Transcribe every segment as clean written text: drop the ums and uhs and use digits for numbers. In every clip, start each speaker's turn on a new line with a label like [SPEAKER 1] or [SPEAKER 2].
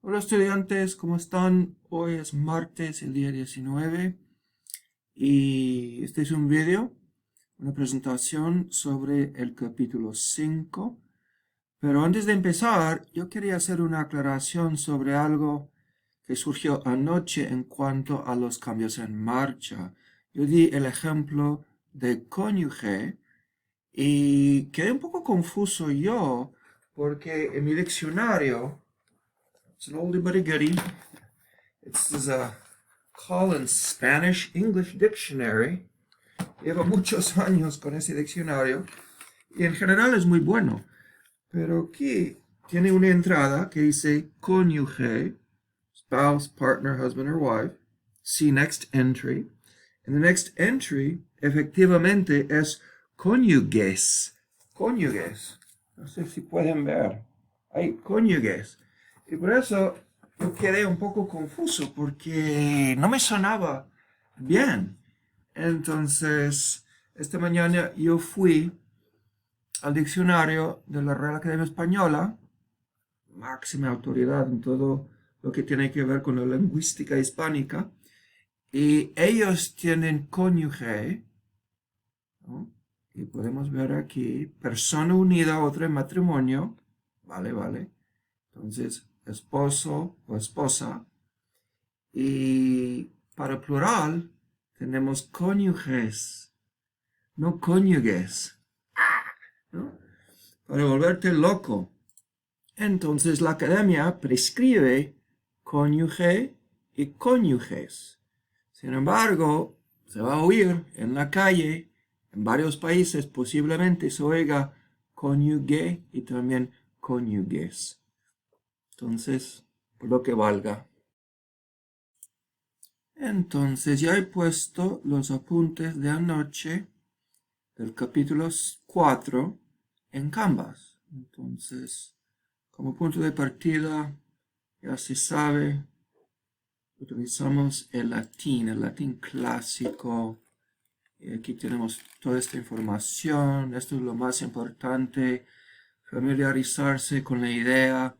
[SPEAKER 1] Hola estudiantes, ¿cómo están? Hoy es martes, el día 19, y este es un video, una presentación sobre el capítulo 5. Pero antes de empezar, yo quería hacer una aclaración sobre algo que surgió anoche en cuanto a los cambios en marcha. Yo di el ejemplo de cónyuge y quedé un poco confuso yo porque en mi diccionario, it's an oldie but a goodie. This is a Collins Spanish English Dictionary. Lleva muchos años con ese diccionario y en general es muy bueno. Pero aquí tiene una entrada que dice cónyuge, spouse, partner, husband or wife. See next entry. And the next entry efectivamente es cónyuges. Cónyuges. No sé si pueden ver. Hay cónyuges. Y por eso yo quedé un poco confuso porque no me sonaba bien. Entonces, esta mañana yo fui al diccionario de la Real Academia Española, máxima autoridad en todo lo que tiene que ver con la lingüística hispánica, y ellos tienen cónyuge, ¿no? Y podemos ver aquí, persona unida a otra en matrimonio, vale, vale. Entonces, esposo o esposa. Y para plural tenemos cónyuges, no cónyuges, ¿no? Para volverte loco. Entonces la academia prescribe cónyuge y cónyuges. Sin embargo, se va a oír en la calle, en varios países posiblemente se oiga cónyuge y también cónyuges. Entonces, por lo que valga. Entonces ya he puesto los apuntes de anoche del capítulo 4 en Canvas. Entonces, como punto de partida, ya se sabe, utilizamos el latín clásico. Y aquí tenemos toda esta información. Esto es lo más importante, familiarizarse con la idea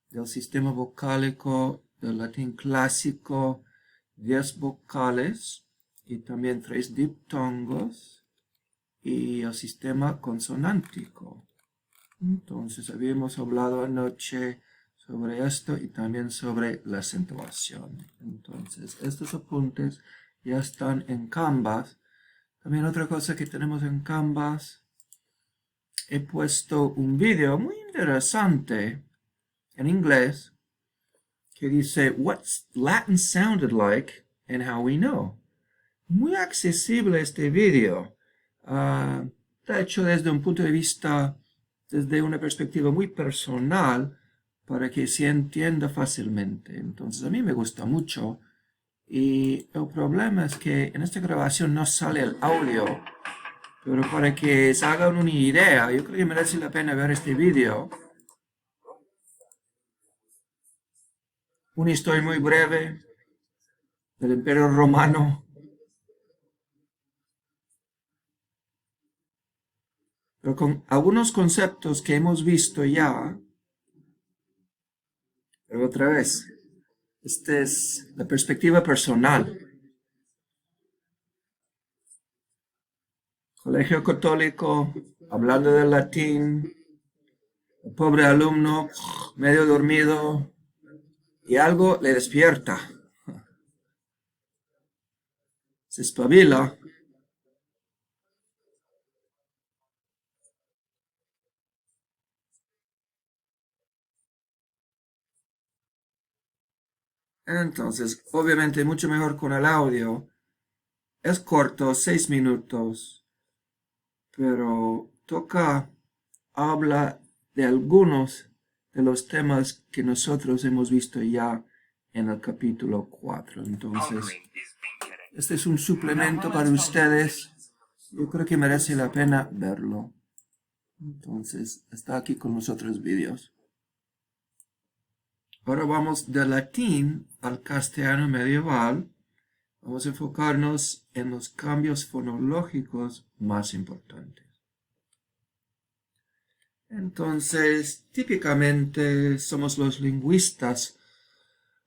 [SPEAKER 1] del sistema vocálico del latín clásico, 10 vocales y también 3 diptongos y el sistema consonántico. Entonces habíamos hablado anoche sobre esto y también sobre la acentuación. Entonces estos apuntes ya están en Canvas. También otra cosa que tenemos en Canvas, he puesto un video muy interesante en inglés que dice What's Latin sounded like and how we know. Muy accesible este video. Está hecho desde un punto de vista, desde una perspectiva muy personal para que se entienda fácilmente. Entonces a mí me gusta mucho y el problema es que en esta grabación no sale el audio, pero para que se hagan una idea, yo creo que merece la pena ver este video. Una historia muy breve del Imperio Romano, pero con algunos conceptos que hemos visto ya. Pero otra vez, esta es la perspectiva personal. Colegio católico, hablando del latín, el pobre alumno medio dormido y algo le despierta. Se espabila. Entonces, obviamente mucho mejor con el audio. Es corto, 6 minutos, pero habla de algunos de los temas que nosotros hemos visto ya en el capítulo 4. Entonces, este es un suplemento para ustedes. Yo creo que merece la pena verlo. Entonces, está aquí con los otros vídeos. Ahora vamos del latín al castellano medieval. Vamos a enfocarnos en los cambios fonológicos más importantes. Entonces, típicamente somos los lingüistas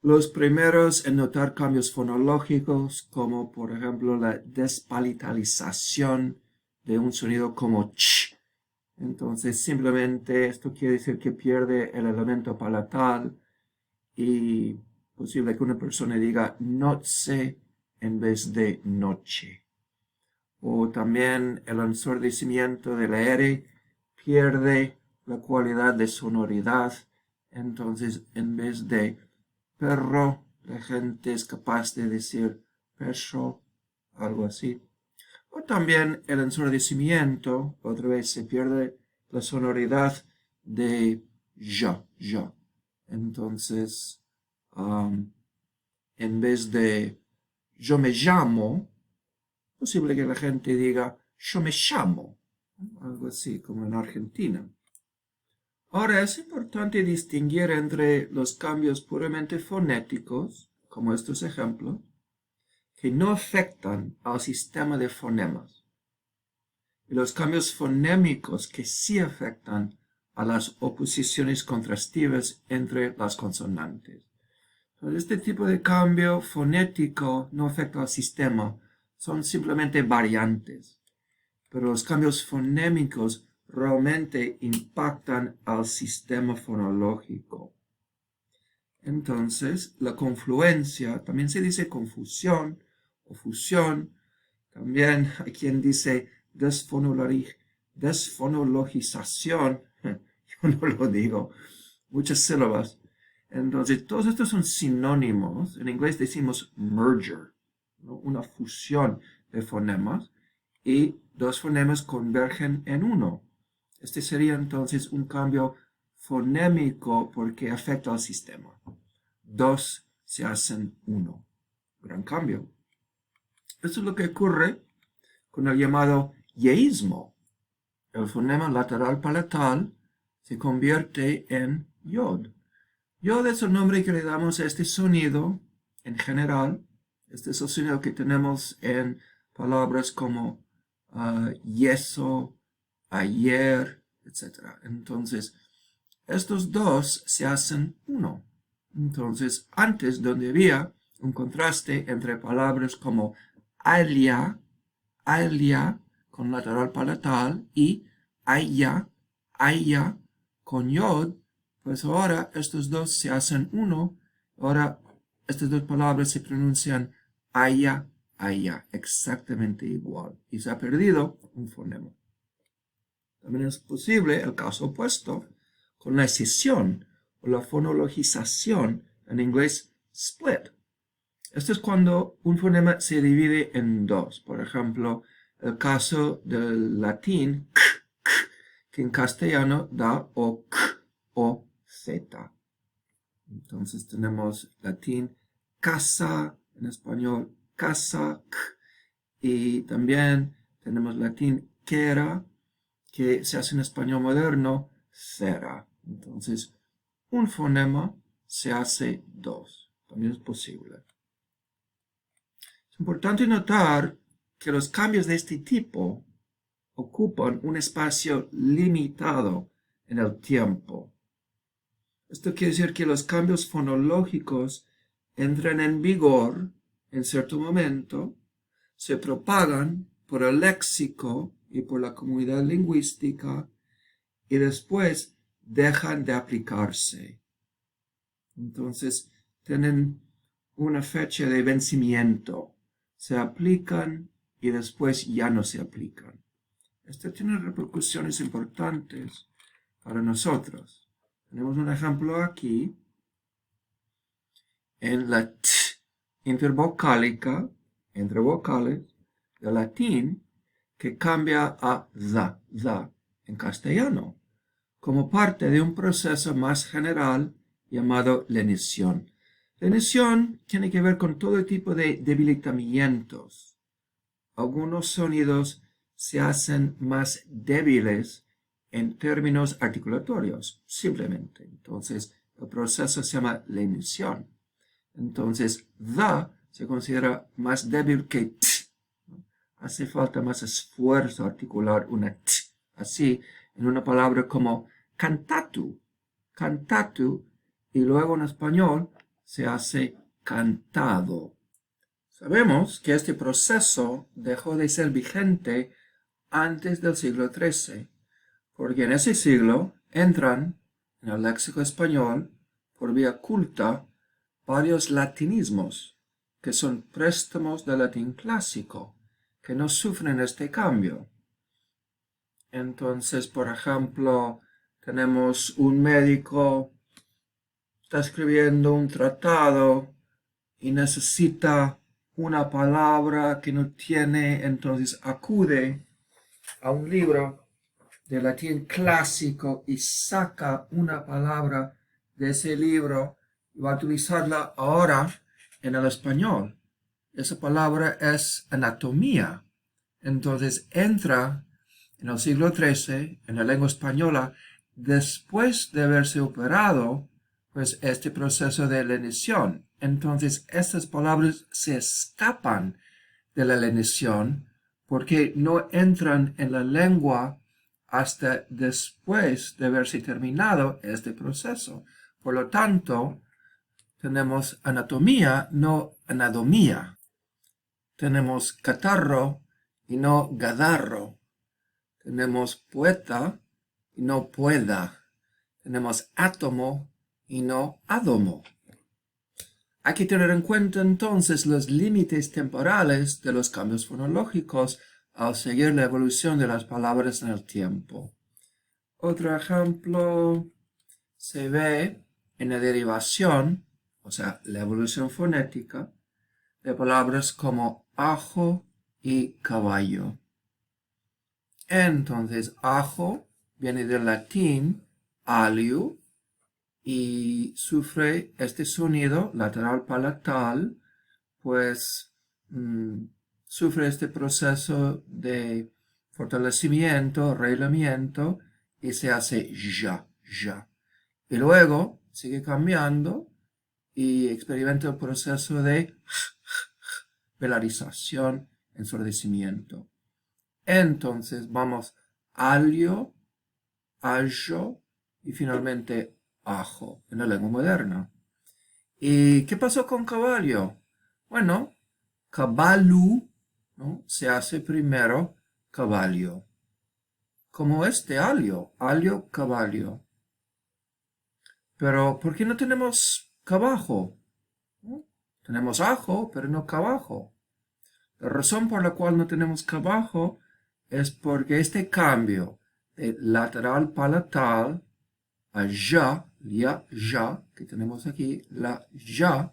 [SPEAKER 1] Los primeros en notar cambios fonológicos, como por ejemplo la despalatalización de un sonido como ch. Entonces simplemente esto quiere decir que pierde el elemento palatal y posible que una persona diga noche en vez de noche. O también el ensordecimiento de la R pierde la cualidad de sonoridad. Entonces, en vez de perro, la gente es capaz de decir perro, algo así. O también el ensordecimiento, otra vez se pierde la sonoridad de yo. Entonces, en vez de yo me llamo, posible que la gente diga yo me llamo, algo así como en Argentina. Ahora es importante distinguir entre los cambios puramente fonéticos, como estos ejemplos, que no afectan al sistema de fonemas, y los cambios fonémicos que sí afectan a las oposiciones contrastivas entre las consonantes. Entonces, este tipo de cambio fonético no afecta al sistema, son simplemente variantes, pero los cambios fonémicos realmente impactan al sistema fonológico. Entonces, la confluencia, también se dice confusión o fusión, también hay quien dice desfonologización, yo no lo digo, muchas sílabas. Entonces, todos estos son sinónimos, en inglés decimos merger, ¿no? Una fusión de fonemas, y dos fonemas convergen en uno. Este sería entonces un cambio fonémico porque afecta al sistema. Dos se hacen uno. Gran cambio. Esto es lo que ocurre con el llamado yeísmo. El fonema lateral palatal se convierte en yod. Yod es el nombre que le damos a este sonido en general. Este es el sonido que tenemos en palabras como yeso, ayer, etc. Entonces, estos dos se hacen uno. Entonces, antes donde había un contraste entre palabras como alia con lateral palatal y aya con yod, pues ahora estos dos se hacen uno. Ahora estas dos palabras se pronuncian aya, exactamente igual. Y se ha perdido un fonema. También es posible el caso opuesto con la escisión o la fonologización, en inglés split. Esto es cuando un fonema se divide en dos. Por ejemplo, el caso del latín k, que en castellano da o k o z. Entonces tenemos latín casa, en español casa, k, y también tenemos latín quera, que se hace en español moderno, cera. Entonces, un fonema se hace dos. También es posible. Es importante notar que los cambios de este tipo ocupan un espacio limitado en el tiempo. Esto quiere decir que los cambios fonológicos entran en vigor en cierto momento, se propagan por el léxico y por la comunidad lingüística y después dejan de aplicarse. Entonces, tienen una fecha de vencimiento. Se aplican y después ya no se aplican. Esto tiene repercusiones importantes para nosotros. Tenemos un ejemplo aquí en la t intervocálica, entre vocales, del latín, que cambia a da en castellano, como parte de un proceso más general llamado lenición. Lenición tiene que ver con todo tipo de debilitamientos. Algunos sonidos se hacen más débiles en términos articulatorios, simplemente. Entonces, el proceso se llama lenición. Entonces, da se considera más débil que t. Hace falta más esfuerzo articular una t. Así, en una palabra como cantatu, y luego en español se hace cantado. Sabemos que este proceso dejó de ser vigente antes del siglo XIII, porque en ese siglo entran en el léxico español por vía culta varios latinismos, que son préstamos del latín clásico, que no sufren este cambio. Entonces, por ejemplo, tenemos un médico, está escribiendo un tratado y necesita una palabra que no tiene, entonces acude a un libro de latín clásico y saca una palabra de ese libro y va a utilizarla ahora en el español. Esa palabra es anatomía. Entonces entra en el siglo XIII en la lengua española después de haberse operado pues este proceso de lenición. Entonces estas palabras se escapan de la lenición porque no entran en la lengua hasta después de haberse terminado este proceso. Por lo tanto, tenemos anatomía, no anadomía. Tenemos catarro y no gadarro. Tenemos poeta y no pueda. Tenemos átomo y no ádomo. Hay que tener en cuenta entonces los límites temporales de los cambios fonológicos al seguir la evolución de las palabras en el tiempo. Otro ejemplo se ve en la derivación, o sea, la evolución fonética, de palabras como ajo y caballo. Entonces, ajo viene del latín alio y sufre este sonido lateral palatal, pues sufre este proceso de fortalecimiento, arreglamiento y se hace ya, ya. Y luego sigue cambiando y experimenta el proceso de velarización, ensordecimiento. Entonces vamos alio, ajo y finalmente ajo en la lengua moderna. ¿Y qué pasó con caballo? Bueno, caballo, ¿no? Se hace primero caballo. Como este alio, alio, caballo. Pero, ¿por qué no tenemos cabajo? ¿No? Tenemos ajo, pero no cabajo. La razón por la cual no tenemos cabajo es porque este cambio de lateral palatal a ya, que tenemos aquí, la ya,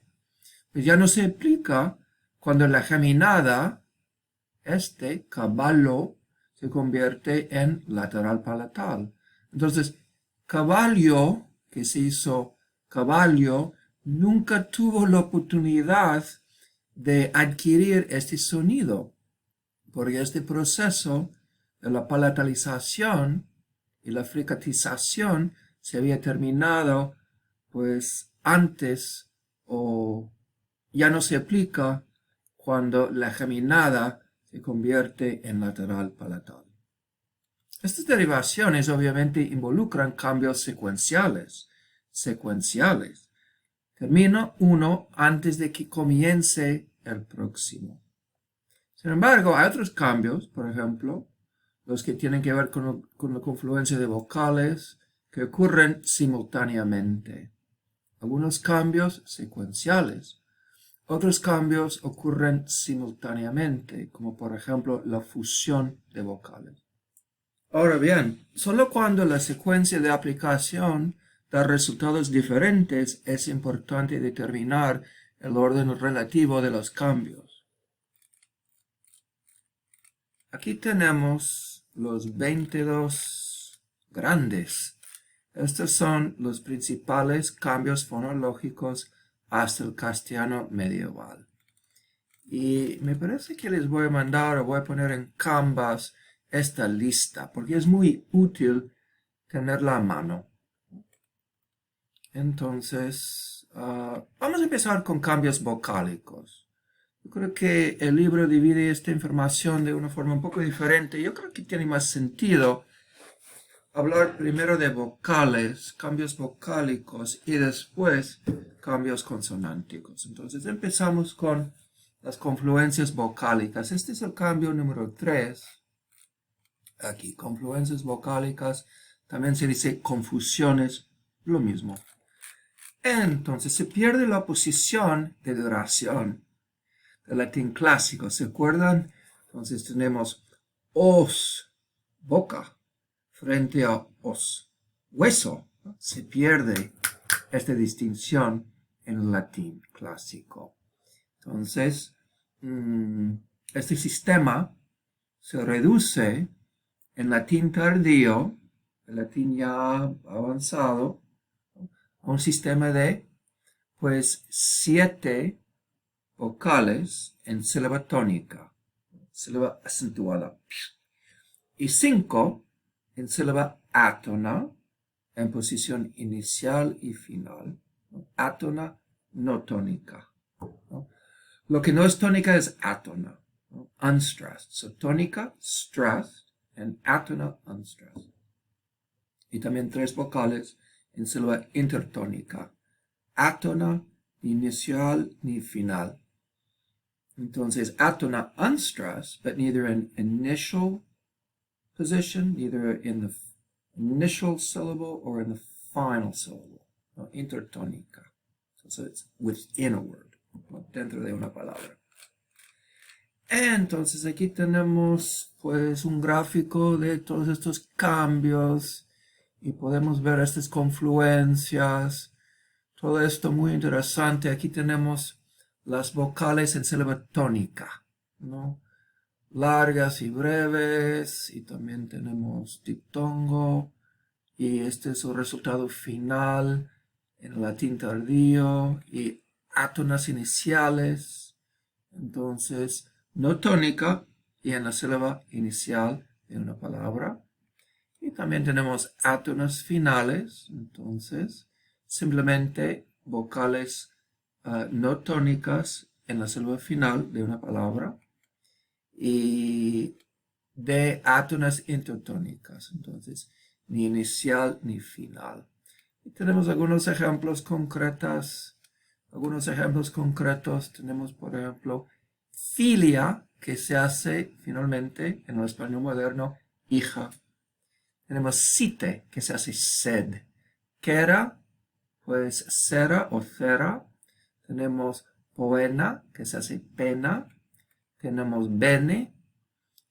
[SPEAKER 1] pues ya no se aplica cuando la geminada, este caballo, se convierte en lateral palatal. Entonces, caballo, que se hizo caballo, nunca tuvo la oportunidad de adquirir este sonido, porque este proceso de la palatalización y la fricatización se había terminado pues antes o ya no se aplica cuando la geminada se convierte en lateral palatal. Estas derivaciones obviamente involucran cambios secuenciales. Termino uno antes de que comience el próximo. Sin embargo, hay otros cambios, por ejemplo, los que tienen que ver con la confluencia de vocales que ocurren simultáneamente. Algunos cambios secuenciales. Otros cambios ocurren simultáneamente, como por ejemplo la fusión de vocales. Ahora bien, solo cuando la secuencia de aplicación da resultados diferentes es importante determinar el orden relativo de los cambios. Aquí tenemos los 22 grandes. Estos son los principales cambios fonológicos hasta el castellano medieval. Y me parece que les voy a mandar o voy a poner en Canvas esta lista, porque es muy útil tenerla a mano. Entonces, vamos a empezar con cambios vocálicos. Yo creo que el libro divide esta información de una forma un poco diferente. Yo creo que tiene más sentido hablar primero de vocales, cambios vocálicos y después cambios consonánticos. Entonces empezamos con las confluencias vocálicas. Este es el cambio número 3. Aquí, confluencias vocálicas. También se dice confusiones, lo mismo. Entonces se pierde la posición de duración del latín clásico. ¿Se acuerdan? Entonces tenemos os, boca, frente a os, hueso. Se pierde esta distinción en el latín clásico. Entonces, este sistema se reduce en latín tardío, el latín ya avanzado, a un sistema de, pues, 7 vocales en sílaba tónica, sílaba acentuada, y 5 en sílaba átona, en posición inicial y final, ¿no? Átona no tónica, ¿no? Lo que no es tónica es átona, ¿no? Unstressed. So, tónica, stressed, and átona, unstressed. Y también 3 vocales en sílaba intertónica. Átona, ni inicial ni final. Entonces, átona unstressed, but neither in initial position, neither in the initial syllable or in the final syllable. No, intertónica. So it's within a word, no, dentro de una palabra. Entonces aquí tenemos pues un gráfico de todos estos cambios y podemos ver estas confluencias. Todo esto muy interesante. Aquí tenemos las vocales en sílaba tónica, ¿no? Largas y breves, y también tenemos diptongo, y este es el resultado final en latín tardío, y átonas iniciales, entonces no tónica, y en la sílaba inicial de una palabra. Y también tenemos átonas finales, entonces simplemente vocales no tónicas en la sílaba final de una palabra. Y de átonas intertónicas, entonces ni inicial ni final. Y tenemos algunos ejemplos concretos. Tenemos, por ejemplo, filia, que se hace finalmente en el español moderno, hija. Tenemos site, que se hace sed. Quera, pues cera o cera. Tenemos poena, que se hace pena. Tenemos bene,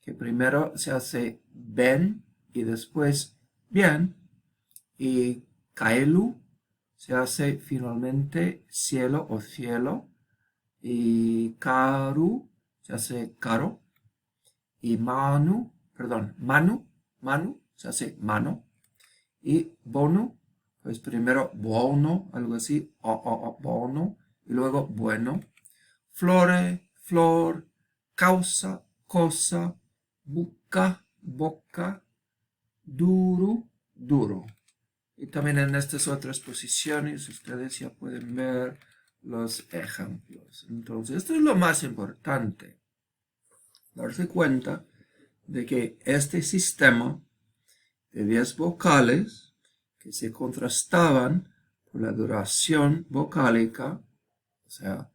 [SPEAKER 1] que primero se hace ben y después bien. Y caelu se hace finalmente cielo o cielo. Y caru se hace caro. Y manu se hace mano. Y bonu, pues primero buono, algo así, bono. Y luego bueno. Flore, flor. Causa, cosa, buca, boca, duro, duro. Y también en estas otras posiciones ustedes ya pueden ver los ejemplos. Entonces, esto es lo más importante. Darse cuenta de que este sistema de 10 vocales que se contrastaban por la duración vocálica, o sea,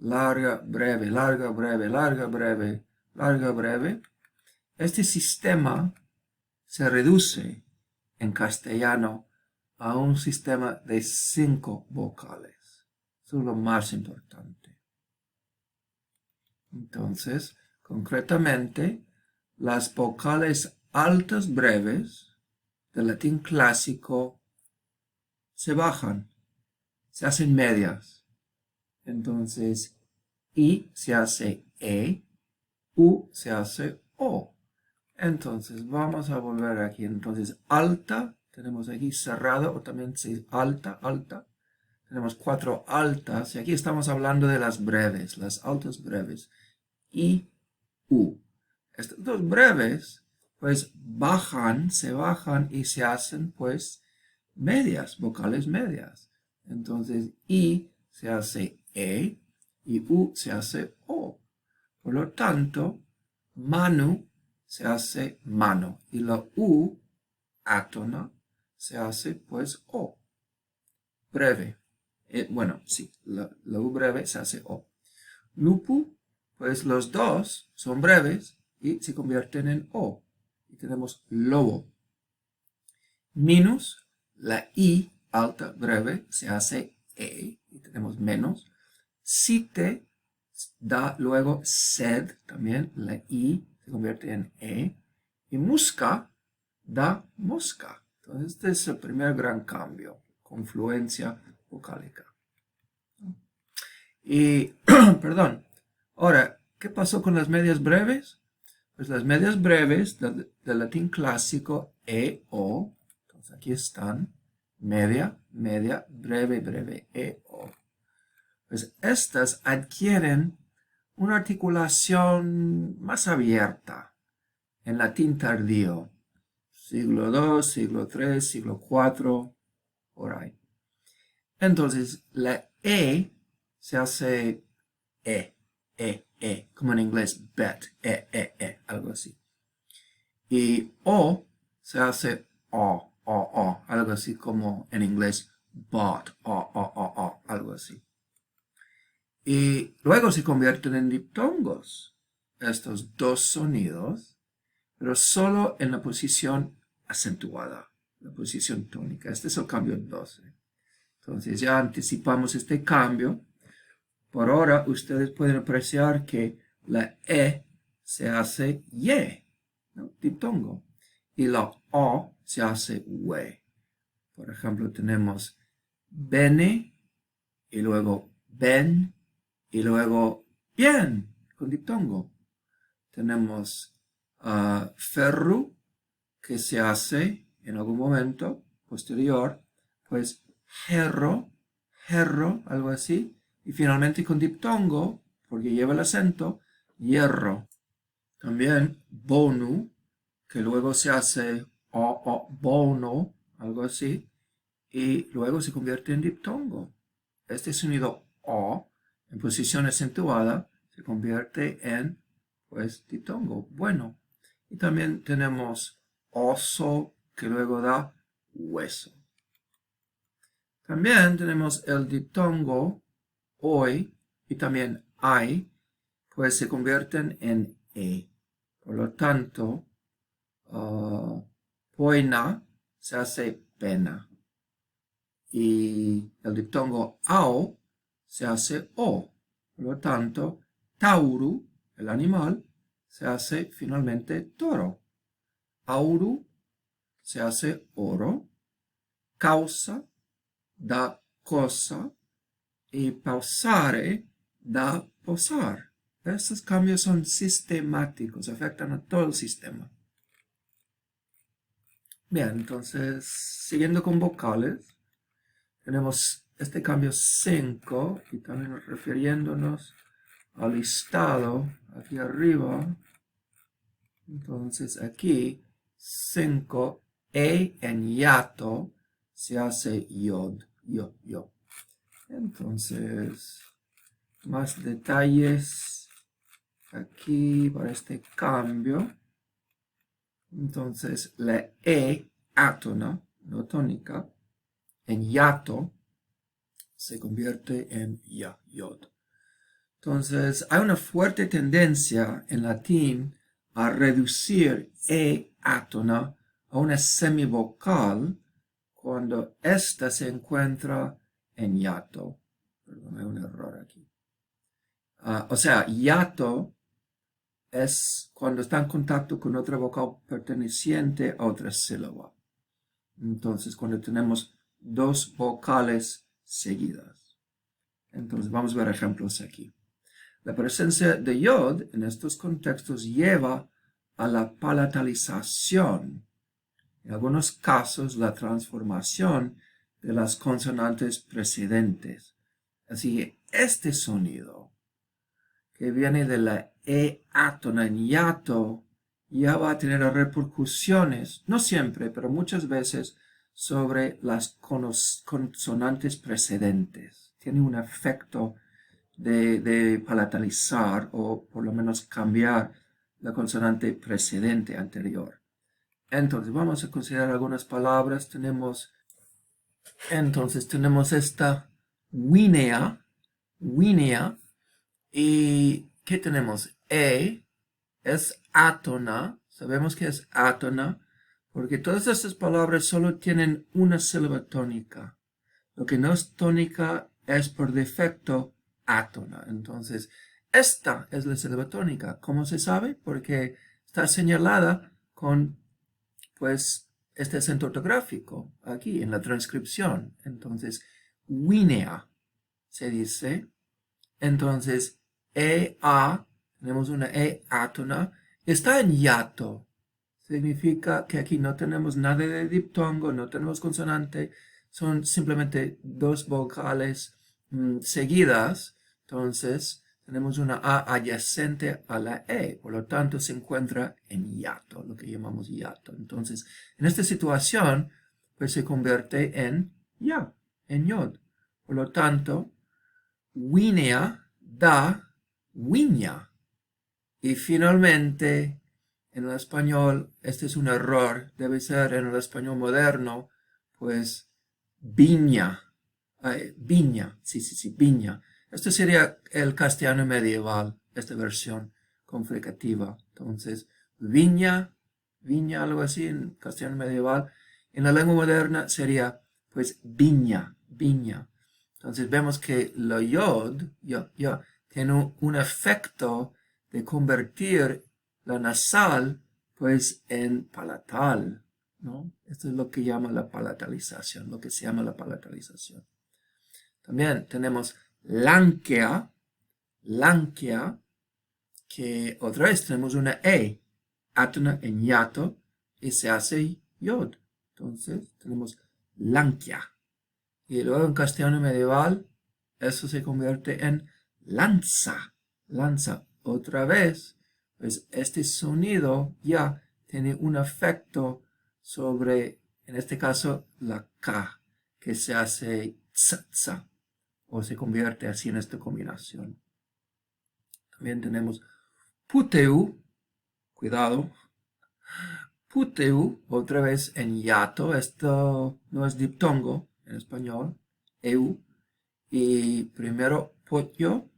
[SPEAKER 1] larga, breve, larga, breve, larga, breve, larga, breve. Este sistema se reduce en castellano a un sistema de 5 vocales. Eso es lo más importante. Entonces, concretamente, las vocales altas breves del latín clásico se bajan, se hacen medias. Entonces, I se hace E, U se hace O. Entonces, vamos a volver aquí. Entonces, alta, tenemos aquí cerrado, o también alta, alta. Tenemos 4 altas, y aquí estamos hablando de las breves, las altas breves. I, U. Estas dos breves, pues, se bajan y se hacen, pues, medias, vocales medias. Entonces, I se hace E y U se hace O. Por lo tanto, manu se hace mano y la U átona se hace pues O. Breve. Bueno, sí, la U breve se hace O. Lupu, pues los dos son breves y se convierten en O. Y tenemos lobo. Minus, la I alta breve se hace E y tenemos menos. Site da luego sed, también la I se convierte en E. Y musca da mosca. Entonces este es el primer gran cambio, confluencia vocálica. Y, perdón, ahora, ¿qué pasó con las medias breves? Pues las medias breves del latín clásico E-O, entonces aquí están, media, media, breve, breve, E-O. Pues estas adquieren una articulación más abierta en latín tardío, siglo II, siglo III, siglo IV, por ahí. Entonces, la E se hace como en inglés, bet, algo así. Y O se hace O, algo así como en inglés, bought, algo así. Y luego se convierten en diptongos, estos dos sonidos, pero solo en la posición acentuada, la posición tónica. Este es el cambio 12. Entonces ya anticipamos este cambio. Por ahora ustedes pueden apreciar que la E se hace Y, ¿no? Diptongo. Y la O se hace we. Por ejemplo, tenemos bene, y luego ben, y luego bien, con diptongo. Tenemos ferru, que se hace en algún momento posterior, pues herro, algo así. Y finalmente con diptongo, porque lleva el acento, hierro. También bonu, que luego se hace bono, algo así, y luego se convierte en diptongo. Este sonido O, en posición acentuada, se convierte en, pues, diptongo, bueno. Y también tenemos oso, que luego da hueso. También tenemos el diptongo hoy y también ay, pues se convierten en e. Por lo tanto, poina se hace pena. Y el diptongo ao se hace o. Por lo tanto, tauru, el animal, se hace finalmente toro. Auru se hace oro. Causa da cosa. Y pausare da posar. Estos cambios son sistemáticos, afectan a todo el sistema. Bien, entonces, siguiendo con vocales, tenemos este cambio 5 y también refiriéndonos al listado aquí arriba. Entonces aquí 5, en hiato se hace yod, yo. Entonces, más detalles aquí para este cambio. Entonces, la E átona, no tónica, en hiato, se convierte en ya, yod. Entonces, hay una fuerte tendencia en latín a reducir E átona a una semivocal cuando ésta se encuentra en hiato. Perdón, hay un error aquí. O sea, hiato es cuando está en contacto con otra vocal perteneciente a otra sílaba. Entonces, cuando tenemos dos vocales seguidas. Entonces, vamos a ver ejemplos aquí. La presencia de yod en estos contextos lleva a la palatalización. En algunos casos, la transformación de las consonantes precedentes. Así que este sonido, que viene de la E átona en hiato, ya va a tener repercusiones, no siempre, pero muchas veces, sobre las consonantes precedentes. Tiene un efecto de palatalizar o por lo menos cambiar la consonante precedente anterior. Entonces, vamos a considerar algunas palabras. Tenemos esta Winea, y ¿qué tenemos? Es átona. Sabemos que es átona porque todas estas palabras solo tienen una sílaba tónica. Lo que no es tónica es por defecto átona. Entonces, esta es la sílaba tónica. ¿Cómo se sabe? Porque está señalada con, pues, este acento ortográfico aquí en la transcripción. Entonces, Winea se dice. Entonces, tenemos una átona, está en hiato. Significa que aquí no tenemos nada de diptongo, no tenemos consonante, son simplemente dos vocales seguidas. Entonces, tenemos una A adyacente a la E, por lo tanto se encuentra en hiato, lo que llamamos hiato. Entonces, en esta situación, pues se convierte en ya, en yod. Por lo tanto, Winea da viña. Y finalmente, en el español, este es un error, debe ser en el español moderno, pues viña, viña, sí, viña. Esto sería el castellano medieval, esta versión confricativa. Entonces, viña, algo así en castellano medieval. En la lengua moderna sería, pues, viña. Entonces vemos que la yod, tiene un efecto de convertir la nasal, pues, en palatal, ¿no? Esto es lo que llama la palatalización, lo que se llama la palatalización. También tenemos lánquea, que otra vez tenemos una átona en hiato, y se hace yod. Entonces tenemos lánquea. Y luego en castellano medieval, eso se convierte en lanza. Otra vez, pues este sonido ya tiene un efecto sobre, en este caso, la K, que se hace tsa, o se convierte así en esta combinación. También tenemos puteu, cuidado, puteu, otra vez en hiato, esto no es diptongo en español, eu, y primero potyo,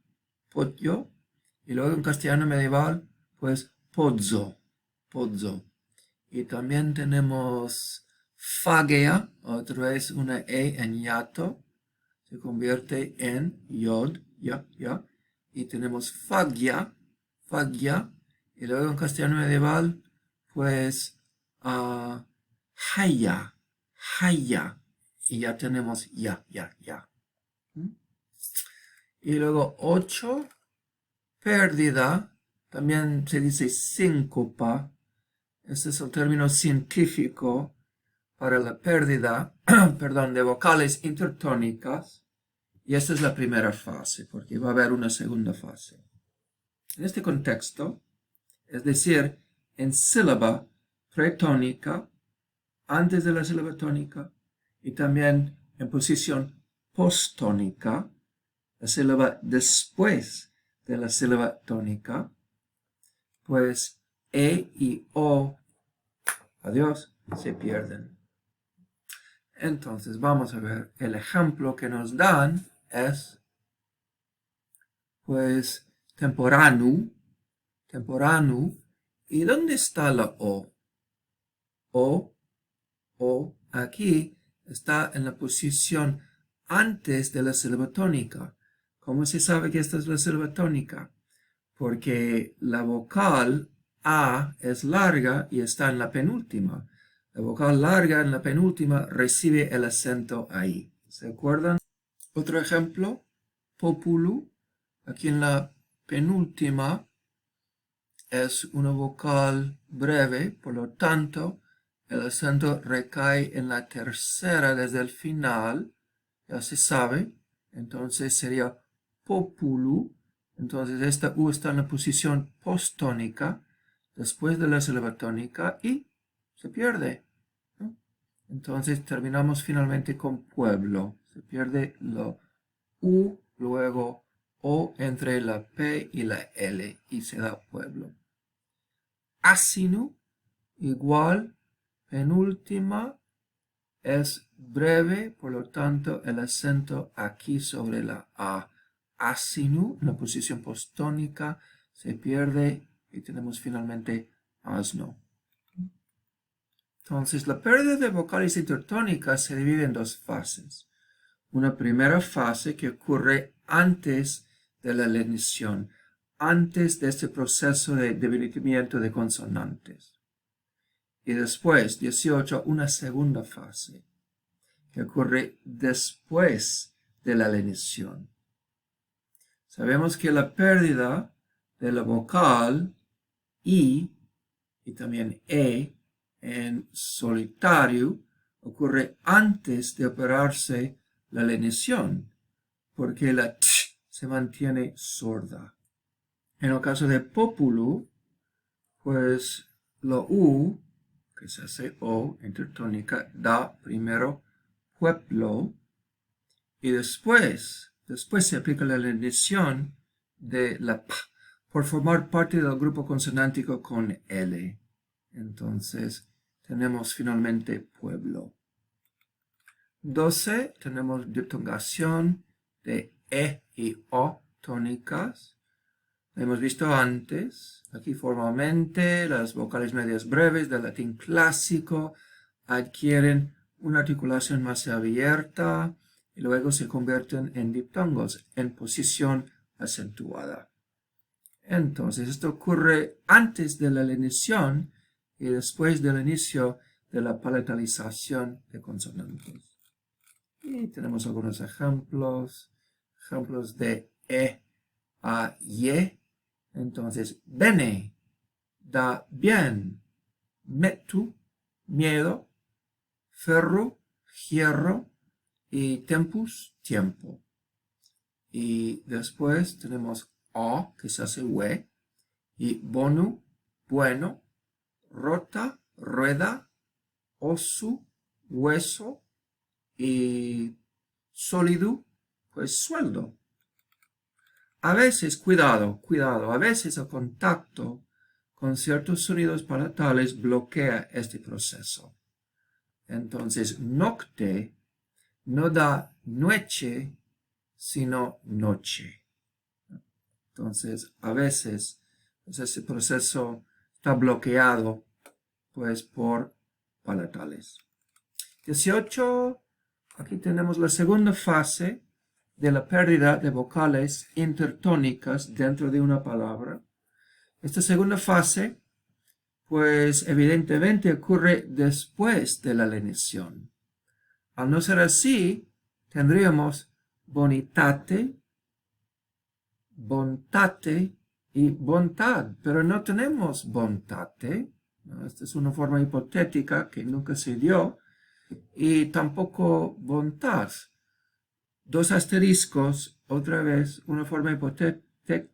[SPEAKER 1] y luego en castellano medieval, pues pozzo. Y también tenemos fagea, otra vez una en hiato, se convierte en yod, ya. Y tenemos fagia, y luego en castellano medieval, pues haya, y ya tenemos ya. Y luego 8, pérdida, también se dice síncopa. Este es el término científico para la pérdida, perdón, de vocales intertónicas. Y esta es la primera fase, porque va a haber una segunda fase. En este contexto, es decir, en sílaba pretónica, antes de la sílaba tónica, y también en posición postónica, la sílaba después de la sílaba tónica, pues E y O, adiós, se pierden. Entonces vamos a ver, el ejemplo que nos dan es, pues, temporanu, ¿y dónde está la O? O, aquí está en la posición antes de la sílaba tónica. ¿Cómo se sabe que esta es la sílaba tónica? Porque la vocal A es larga y está en la penúltima. La vocal larga en la penúltima recibe el acento ahí. ¿Se acuerdan? Otro ejemplo, populu, aquí en la penúltima es una vocal breve, por lo tanto, el acento recae en la tercera desde el final, ya se sabe, entonces sería populu. Entonces esta U está en la posición postónica, después de la sílaba tónica, y se pierde, ¿no? Entonces terminamos finalmente con pueblo. Se pierde la U, luego O entre la P y la L, y se da pueblo. Asino, igual, penúltima es breve, por lo tanto el acento aquí sobre la A. Asinu, en la posición postónica, se pierde y tenemos finalmente asno. Entonces, la pérdida de vocales intertónicas se divide en dos fases. Una primera fase que ocurre antes de la lenición, antes de este proceso de debilitamiento de consonantes. Y después, 18, una segunda fase que ocurre después de la lenición. Sabemos que la pérdida de la vocal I y también E en solitario ocurre antes de operarse la lenición, porque la t se mantiene sorda. En el caso de populo, pues la U, que se hace O intertónica, da primero pueblo y después se aplica la lenición de la P por formar parte del grupo consonántico con L. Entonces tenemos finalmente pueblo. 12, tenemos diptongación de E y O tónicas. Lo hemos visto antes. Aquí formalmente las vocales medias breves del latín clásico adquieren una articulación más abierta y luego se convierten en diptongos en posición acentuada. Entonces esto ocurre antes de la lenición y después del inicio de la palatalización de consonantes. Y tenemos algunos ejemplos de E a Y. Entonces, bene, da bien, metu, miedo, ferro, hierro y tempus, tiempo. Y después tenemos O, que se hace we, y bonu, bueno, rota, rueda, osu, hueso, y sólido, pues sueldo. A veces, cuidado, a veces el contacto con ciertos sonidos palatales bloquea este proceso. Entonces, nocte no da noche, sino noche. Entonces, a veces, pues ese proceso está bloqueado, pues, por palatales. 18. Aquí tenemos la segunda fase de la pérdida de vocales intertónicas dentro de una palabra. Esta segunda fase, pues evidentemente ocurre después de la lenición. Al no ser así, tendríamos bonitate, bontate y bontad, pero no tenemos bontate. ¿No? Esta es una forma hipotética que nunca se dio. Y tampoco bontad. Dos asteriscos, otra vez, una forma hipotética,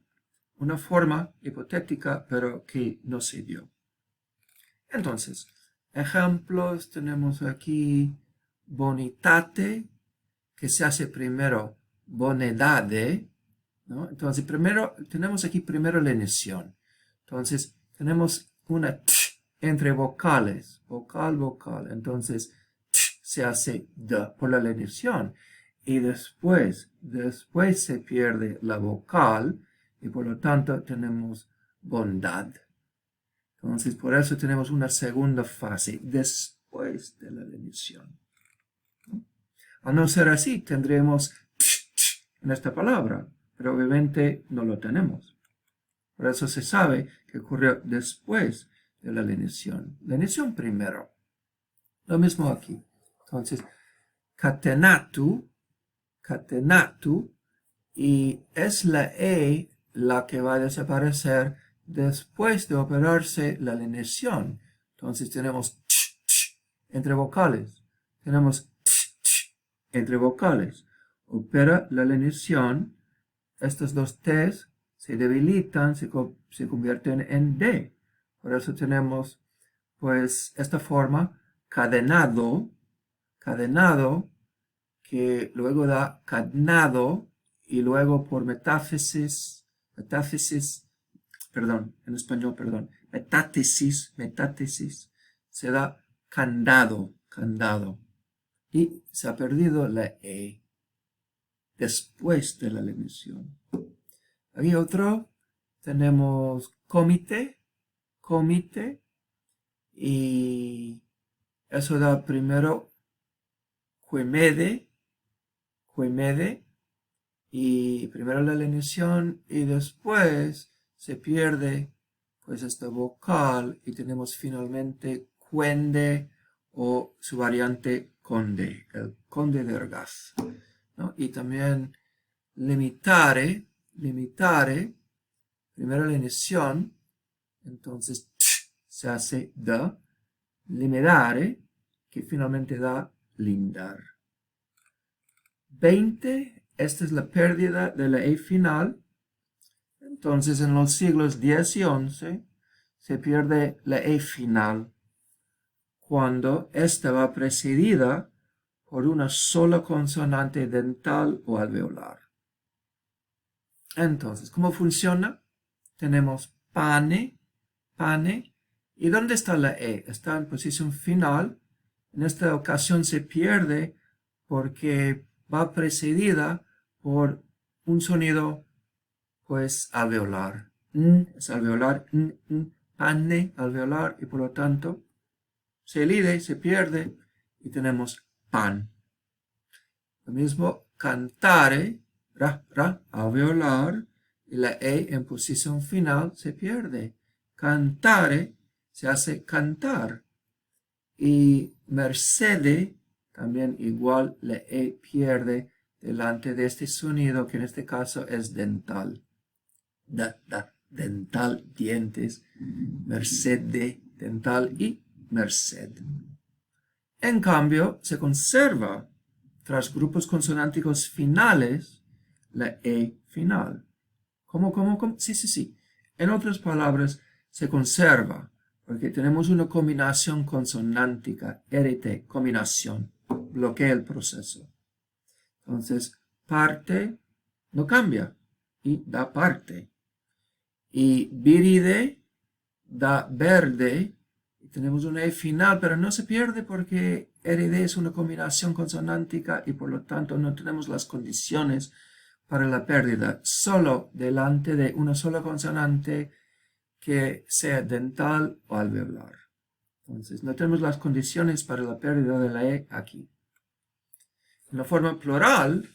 [SPEAKER 1] pero que no se dio. Entonces, ejemplos, tenemos aquí bonitate, que se hace primero bonedade, ¿no? Entonces, tenemos aquí primero la lenición. Entonces, tenemos una t entre vocales, vocal. Entonces, se hace d por la lenición y después se pierde la vocal y por lo tanto tenemos bondad. Entonces por eso tenemos una segunda fase después de la lenición. A no ser así tendremos en esta palabra, pero obviamente no lo tenemos. Por eso se sabe que ocurrió después de la lenición. Lenición primero. Lo mismo aquí. Entonces, catenatu, y es la E la que va a desaparecer después de operarse la lenición. Entonces tenemos entre vocales. Tenemos entre vocales. Opera la lenición. Estos dos T's se debilitan, se convierten en D. Por eso tenemos pues esta forma cadenado, que luego da cadnado y luego por metátesis, metátesis, se da candado, candado. Y se ha perdido la E después de la lenición. Aquí otro, tenemos comité, comité, y eso da primero cuemede, cuemede, y primero la lenición y después se pierde pues esta vocal y tenemos finalmente cuende o su variante conde, el conde de Orgaz, ¿no? Y también limitare, limitare, primero la lenición, entonces se hace da, limitare, que finalmente da lindar. 20, esta es la pérdida de la E final. Entonces en los siglos X y XI se pierde la E final cuando esta va precedida por una sola consonante dental o alveolar. Entonces, ¿cómo funciona? Tenemos pane, pane, ¿y dónde está la E? Está en posición final. En esta ocasión se pierde porque va precedida por un sonido pues alveolar. Es alveolar, pane, alveolar, y por lo tanto se elide, se pierde y tenemos pan. Lo mismo cantare, ra, ra, alveolar, y la E en posición final se pierde. Cantare se hace cantar. Y mercede, también igual la E pierde delante de este sonido que en este caso es dental. Dental, dientes, mercede, dental y merced. En cambio, se conserva tras grupos consonánticos finales la E final. ¿Cómo? Sí. En otras palabras, se conserva porque tenemos una combinación consonántica, RT, combinación, bloquea el proceso. Entonces, parte no cambia y da parte. Y viride da verde. Y tenemos una E final, pero no se pierde porque RD es una combinación consonántica y por lo tanto no tenemos las condiciones para la pérdida. Solo delante de una sola consonante que sea dental o alveolar. Entonces, no tenemos las condiciones para la pérdida de la E aquí. En la forma plural,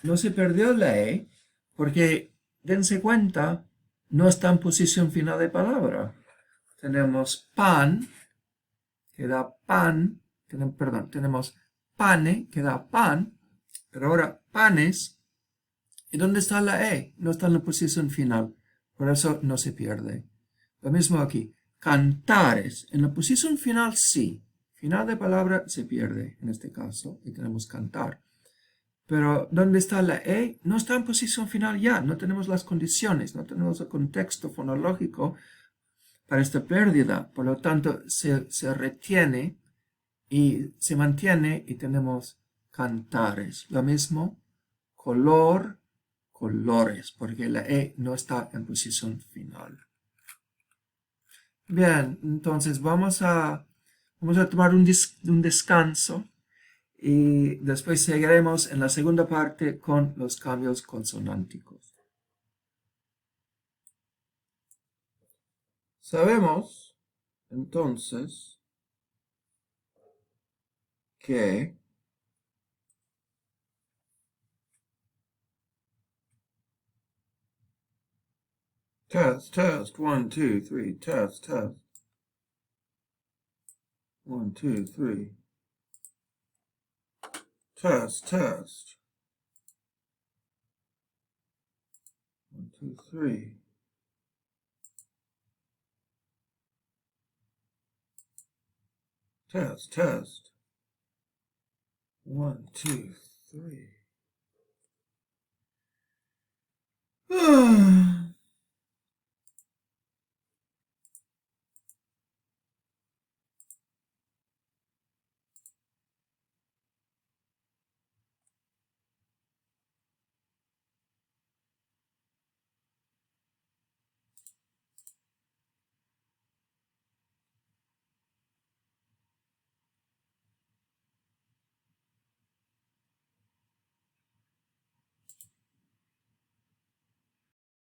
[SPEAKER 1] no se perdió la E porque, dense cuenta, no está en posición final de palabra. Tenemos pan, que da pan, tenemos pane, que da pan, pero ahora panes, ¿y dónde está la E? No está en la posición final, por eso no se pierde. Lo mismo aquí, cantares, en la posición final sí, final de palabra se pierde en este caso, y tenemos cantar. Pero ¿dónde está la E? No está en posición final ya, no tenemos las condiciones, no tenemos el contexto fonológico para esta pérdida, por lo tanto se retiene y se mantiene y tenemos cantares. Lo mismo, color, colores, porque la E no está en posición final. Bien, entonces vamos a tomar un descanso y después seguiremos en la segunda parte con los cambios consonánticos. Sabemos entonces que test, 1, 2, 3, test. 1, 2, 3. Test. 1, 2, 3. Test. 1, 2, 3.